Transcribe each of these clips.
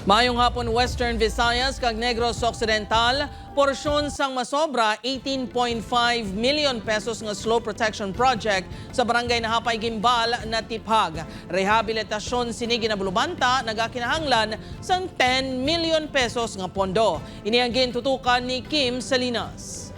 Maayong hapon Western Visayas kag Negros Occidental, porsyon sang masobra 18.5 million pesos nga slow protection project sa barangay Nahapay Gimbal na Tiphag. Rehabilitasyon sini ginabulubanta nagakinahanglan sang 10 million pesos nga pondo. Ini ang gintutukan ni Kim Salinas.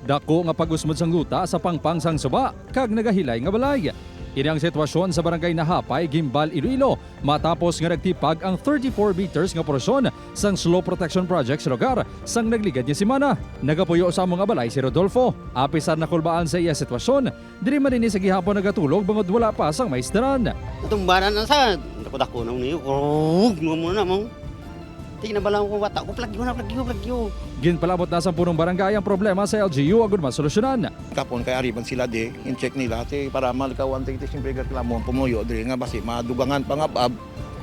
Dako nga pag-usmod sang guta sa pangpang sang suba kag nagahilay nga balay. Ini ang sitwasyon sa barangay Nahapay, Gimbal, Iloilo matapos nga nagtipag ang 34 meters nga porsyon sang slow protection project sa lugar sang nagligad niya simana. Nagapuyo sa mga balay si Rodolfo. Apisar na kulbaan sa iya sitwasyon, diri man din sa gihapon nagatulog bangod wala pa sang maestran. Itong baran na sa dako nang niyo. Kurug mo na mo. Tingnan ba lang ko wata ko plagyo. Ginpalabot na sa punong barangay ang problema sa LGU agud masolusyonan. Kapon kay ariban sila di in-check nila ti para malikawan ti siyempre reklamo pumuyo diri nga basi madugangan pa nga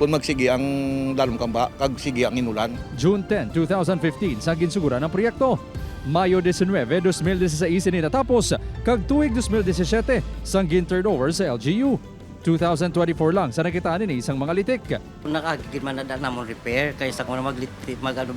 kung magsigi ang dalom kamba kag sige ang inulan. June 10, 2015 sa ginsugura ng proyekto. Mayo 19, 2016 ini natapos kag tuig 2017 sang gin-turnover sa LGU. 2024 lang sa nakitaan ni isang mga litik. Nakagigid man na namon repair kaysa kung maglitit magano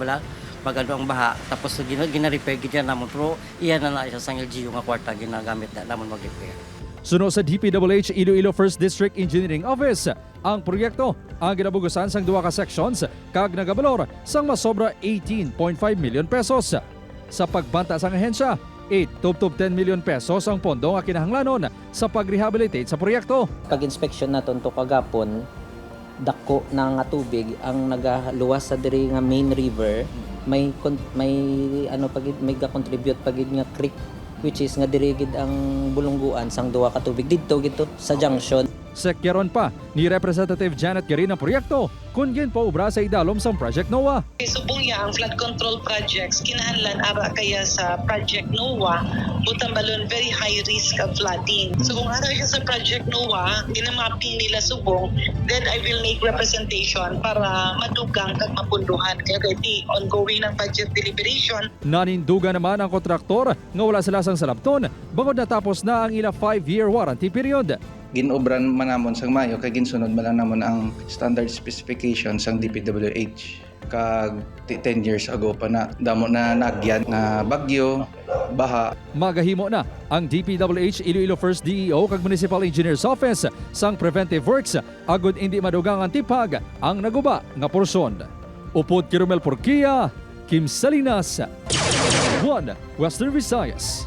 ang baha tapos gina-repair gid namon pero iyan na isa sang LGU nga kwarta ginagamit na namon mag-repair. Suno sa DPWH Iloilo 1st District Engineering Office, ang proyekto ang ginabugusan sang duha ka sections kag nagabalor sang masobra 18.5 million pesos. Sa pagbanta sang ahensya, 8 10 million pesos ang pondo nga kinahanglanon sa pag-rehabilitate sa proyekto. Pag-inspeksyon naton to kagapon, dako na nga tubig ang nagaluwas sa diri nga main river, may ga-contribute pagid nga creek which is nga diri gid ang bulungguan sang duha ka tubig didto sa junction. Sekyaron pa ni Representative Janet Garin ang proyekto kung ginpaubra sa idalom sa Project NOAA. Subong niya ang flood control projects kinahanglan ara kaya sa Project NOAA butang balon very high risk of flooding. So kung ara siya sa Project NOAA, ginamapping nila subong, then I will make representation para madugang kag mapunduhan kaya di ongoing ng budget deliberation. Naninduga naman ang kontraktor nga wala sila sang salabton bangod natapos na ang ila 5-year warranty period. Ginobran man namon sang Mayo kay ginsunod man lang namon ang standard specification sang DPWH kag 10 years ago pa na damo na nagyan nga bagyo, baha. Magahimo na ang DPWH Iloilo 1st DEO kag Municipal Engineer's Office sang preventive works agud indi madugang ang tipag ang naguba nga porsyon. Upod kay Romel Porquia, Kim Salinas, 1 Western Visayas.